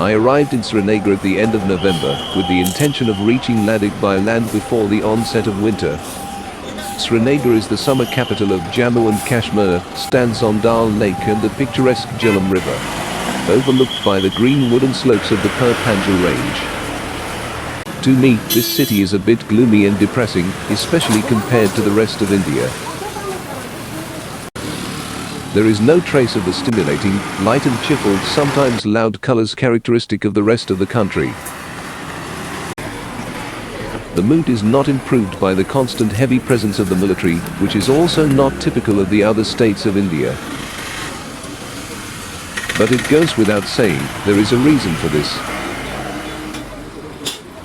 I arrived in Srinagar at the end of November with the intention of reaching Ladakh by land before the onset of winter. Srinagar is the summer capital of Jammu and Kashmir, stands on Dal Lake and the picturesque Jhelum River, overlooked by the green wooden slopes of the Panjal range. To me, this city is a bit gloomy and depressing, especially compared to the rest of India. There is no trace of the stimulating, light and cheerful, sometimes loud colors characteristic of the rest of the country. The mood is not improved by the constant heavy presence of the military, which is also not typical of the other states of India. But it goes without saying, there is a reason for this.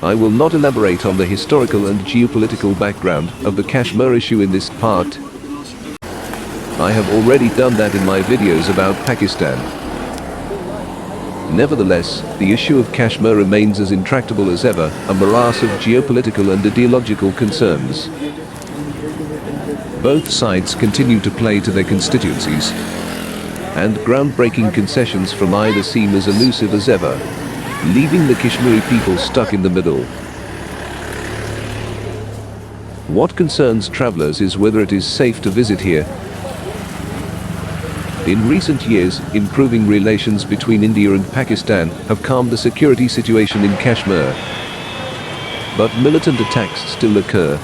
I will not elaborate on the historical and geopolitical background of the Kashmir issue in this part. I have already done that in my videos about Pakistan. Nevertheless, the issue of Kashmir remains as intractable as ever, a morass of geopolitical and ideological concerns. Both sides continue to play to their constituencies, and groundbreaking concessions from either seem as elusive as ever, leaving the Kashmiri people stuck in the middle. What concerns travelers is whether it is safe to visit here. In recent years, improving relations between India and Pakistan have calmed the security situation in Kashmir. But militant attacks still occur.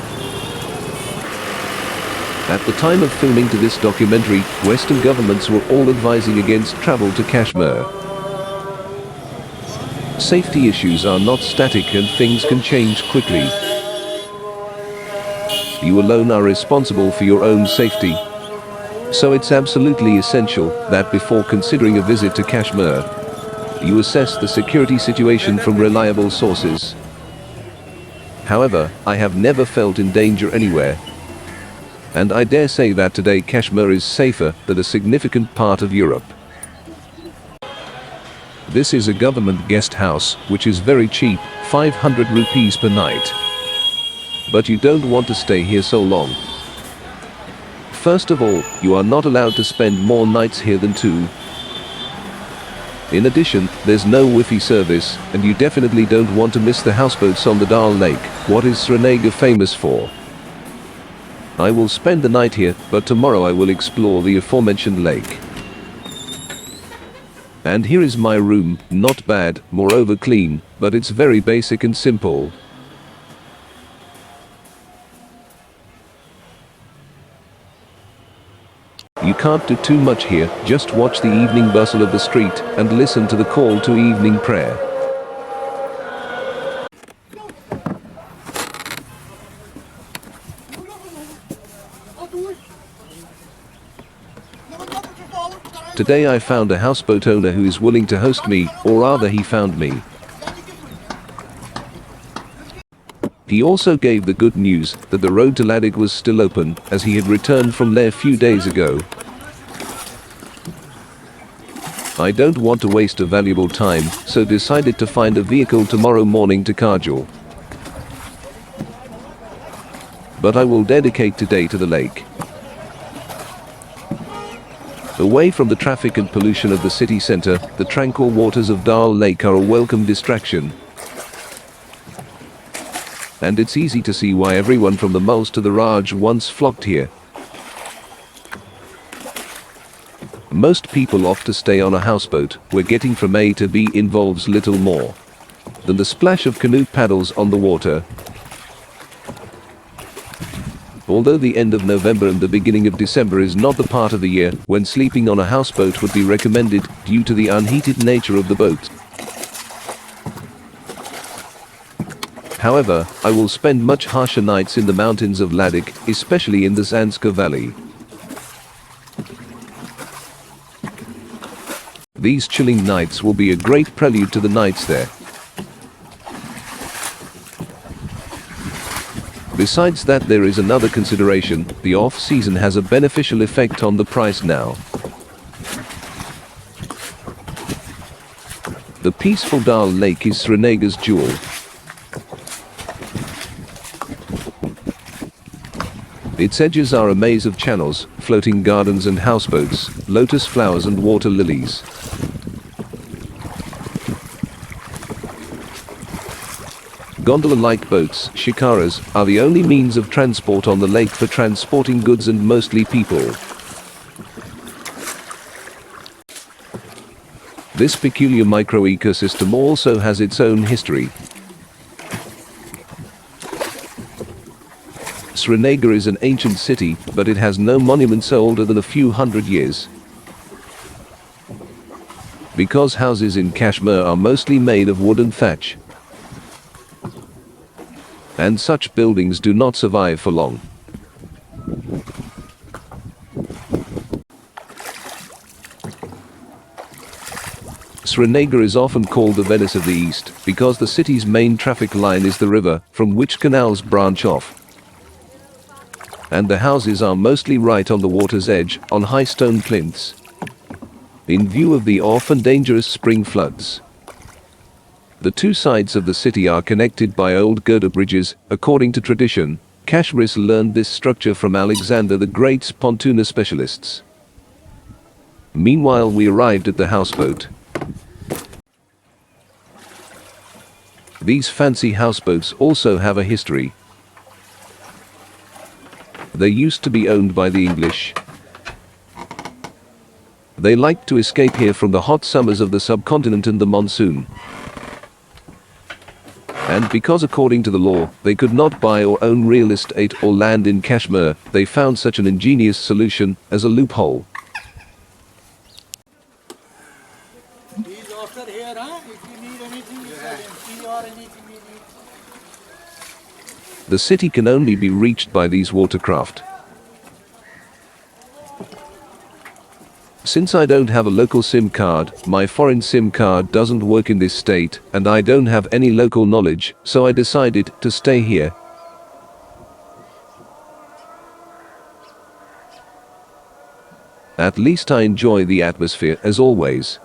At the time of filming to this documentary, Western governments were all advising against travel to Kashmir. Safety issues are not static and things can change quickly. You alone are responsible for your own safety. So it's absolutely essential that before considering a visit to Kashmir, you assess the security situation from reliable sources. However, I have never felt in danger anywhere. And I dare say that today Kashmir is safer than a significant part of Europe. This is a government guest house, which is very cheap, 500 rupees per night. But you don't want to stay here so long. First of all, you are not allowed to spend more nights here than 2. In addition, there's no Wi-Fi service, and you definitely don't want to miss the houseboats on the Dal Lake, what is Srinagar famous for. I will spend the night here, but tomorrow I will explore the aforementioned lake. And here is my room, not bad, moreover clean, but it's very basic and simple. You can't do too much here, just watch the evening bustle of the street and listen to the call to evening prayer. Today I found a houseboat owner who is willing to host me, or rather he found me. He also gave the good news that the road to Ladakh was still open, as he had returned from there a few days ago. I don't want to waste a valuable time, so decided to find a vehicle tomorrow morning to Kargil. But I will dedicate today to the lake. Away from the traffic and pollution of the city center, the tranquil waters of Dal Lake are a welcome distraction. And it's easy to see why everyone from the Muls to the Raj once flocked here. Most people opt to stay on a houseboat, where getting from A to B involves little more than the splash of canoe paddles on the water. Although the end of November and the beginning of December is not the part of the year when sleeping on a houseboat would be recommended due to the unheated nature of the boat. However, I will spend much harsher nights in the mountains of Ladakh, especially in the Zanskar Valley. These chilling nights will be a great prelude to the nights there. Besides that, there is another consideration: the off-season has a beneficial effect on the price now. The peaceful Dal Lake is Srinagar's jewel. Its edges are a maze of channels, floating gardens and houseboats, lotus flowers and water lilies. Gondola-like boats, shikaras, are the only means of transport on the lake for transporting goods and mostly people. This peculiar microecosystem also has its own history. Srinagar is an ancient city, but it has no monuments older than a few hundred years. Because houses in Kashmir are mostly made of wood and thatch, and such buildings do not survive for long. Srinagar is often called the Venice of the East because the city's main traffic line is the river, from which canals branch off. And the houses are mostly right on the water's edge, on high stone plinths, in view of the often dangerous spring floods. The two sides of the city are connected by old girder bridges. According to tradition, Kashmiris learned this structure from Alexander the Great's pontooner specialists. Meanwhile, we arrived at the houseboat. These fancy houseboats also have a history. They used to be owned by the English. They liked to escape here from the hot summers of the subcontinent and the monsoon. And because according to the law, they could not buy or own real estate or land in Kashmir, they found such an ingenious solution as a loophole. He's after here, huh? If you need anything, you tell him. Tea or anything you need. The city can only be reached by these watercraft. Since I don't have a local SIM card, my foreign SIM card doesn't work in this state, and I don't have any local knowledge, so I decided to stay here. At least I enjoy the atmosphere as always.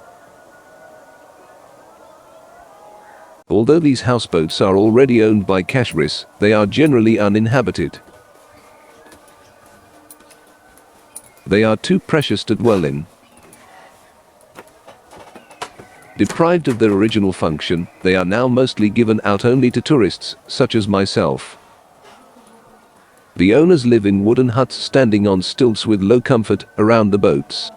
Although these houseboats are already owned by Kashmiris, they are generally uninhabited. They are too precious to dwell in. Deprived of their original function, they are now mostly given out only to tourists, such as myself. The owners live in wooden huts standing on stilts with low comfort around the boats.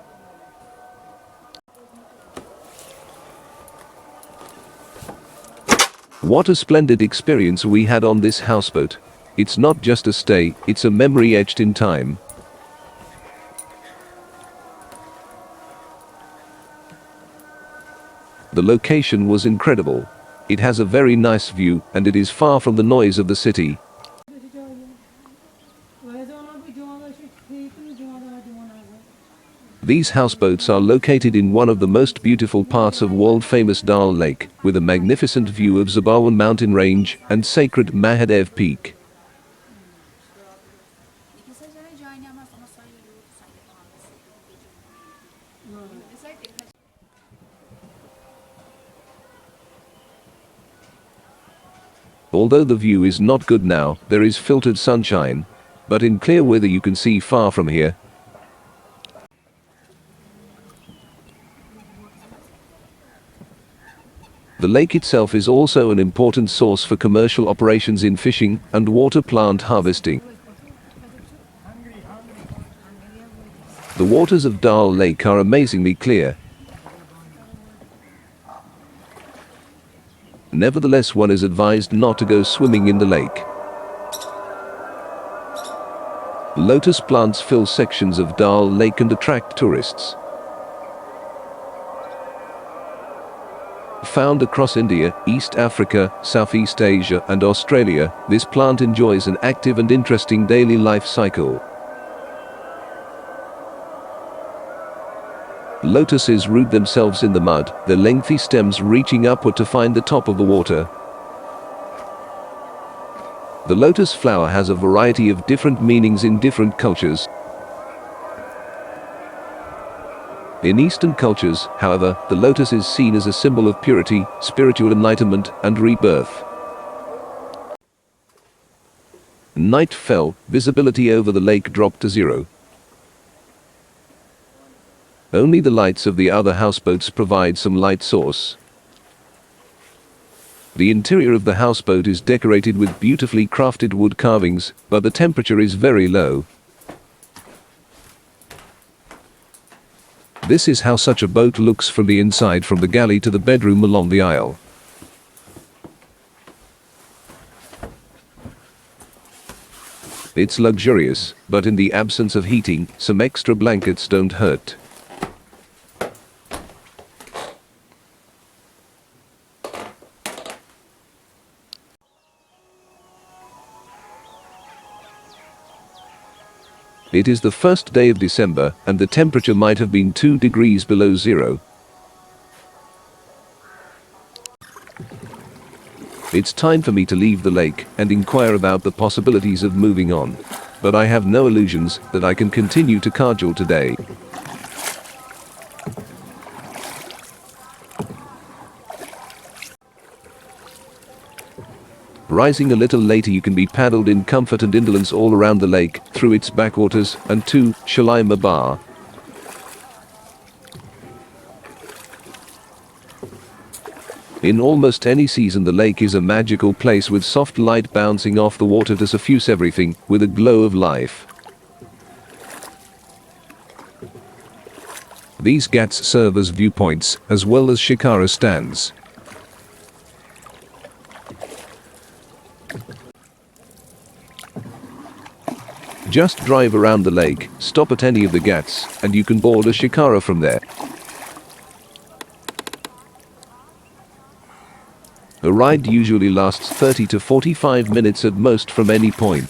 What a splendid experience we had on this houseboat. It's not just a stay, it's a memory etched in time. The location was incredible. It has a very nice view, and it is far from the noise of the city. These houseboats are located in one of the most beautiful parts of world-famous Dal Lake, with a magnificent view of Zabawan mountain range and sacred Mahadev Peak. Although the view is not good now, there is filtered sunshine, but in clear weather you can see far from here. The lake itself is also an important source for commercial operations in fishing and water plant harvesting. The waters of Dal Lake are amazingly clear. Nevertheless, one is advised not to go swimming in the lake. Lotus plants fill sections of Dal Lake and attract tourists. Found across India, East Africa, Southeast Asia and Australia, this plant enjoys an active and interesting daily life cycle. Lotuses root themselves in the mud, their lengthy stems reaching upward to find the top of the water. The lotus flower has a variety of different meanings in different cultures. In Eastern cultures, however, the lotus is seen as a symbol of purity, spiritual enlightenment, and rebirth. Night fell, visibility over the lake dropped to zero. Only the lights of the other houseboats provide some light source. The interior of the houseboat is decorated with beautifully crafted wood carvings, but the temperature is very low. This is how such a boat looks from the inside, from the galley to the bedroom along the aisle. It's luxurious, but in the absence of heating, some extra blankets don't hurt. It is the first day of December, and the temperature might have been 2 degrees below zero. It's time for me to leave the lake and inquire about the possibilities of moving on. But I have no illusions that I can continue to cajole today. Rising a little later, you can be paddled in comfort and indolence all around the lake, through its backwaters, and to Shalima Bar. In almost any season, the lake is a magical place with soft light bouncing off the water to suffuse everything with a glow of life. These ghats serve as viewpoints, as well as shikara stands. Just drive around the lake, stop at any of the ghats, and you can board a shikara from there. A ride usually lasts 30 to 45 minutes at most from any point.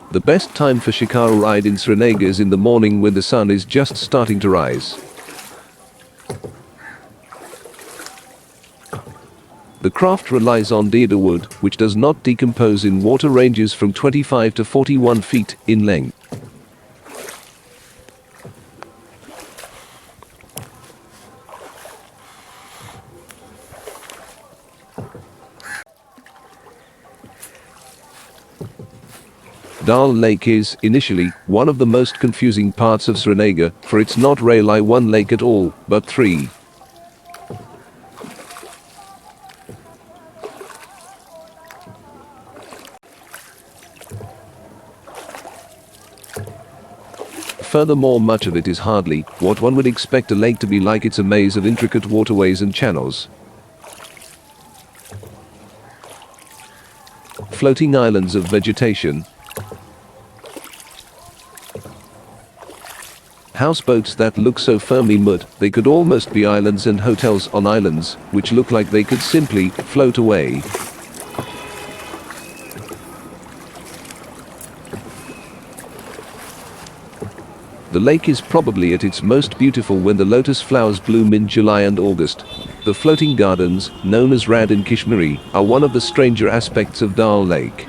The best time for shikara ride in Srinagar is in the morning when the sun is just starting to rise. The craft relies on deodar wood, which does not decompose in water, ranges from 25 to 41 feet in length. Dal Lake is, initially, one of the most confusing parts of Srinagar, for it's not really one lake at all, but three. Furthermore, much of it is hardly what one would expect a lake to be like. It's a maze of intricate waterways and channels. Floating islands of vegetation. Houseboats that look so firmly mud, they could almost be islands, and hotels on islands, which look like they could simply float away. The lake is probably at its most beautiful when the lotus flowers bloom in July and August. The floating gardens, known as Rad in Kashmiri, are one of the stranger aspects of Dal Lake.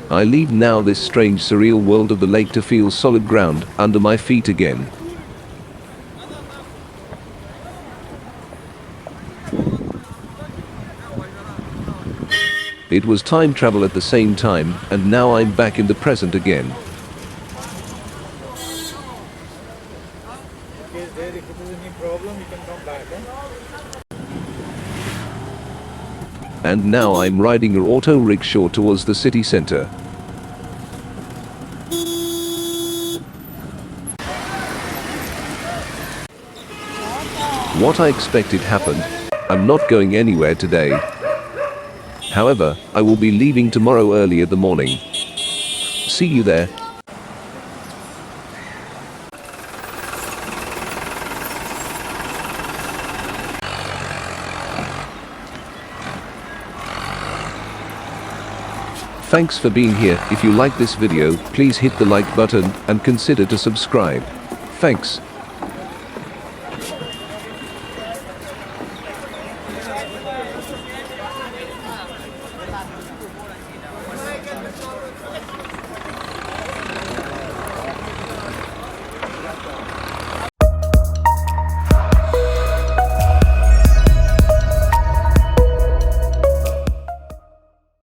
I leave now this strange, surreal world of the lake to feel solid ground under my feet again. It was time travel at the same time, and now I'm back in the present again. If there is any problem, you can come back. And now I'm riding an auto rickshaw towards the city center. What I expected happened. I'm not going anywhere today. However, I will be leaving tomorrow early in the morning. See you there. Thanks for being here. If you like this video, please hit the like button and consider to subscribe. Thanks.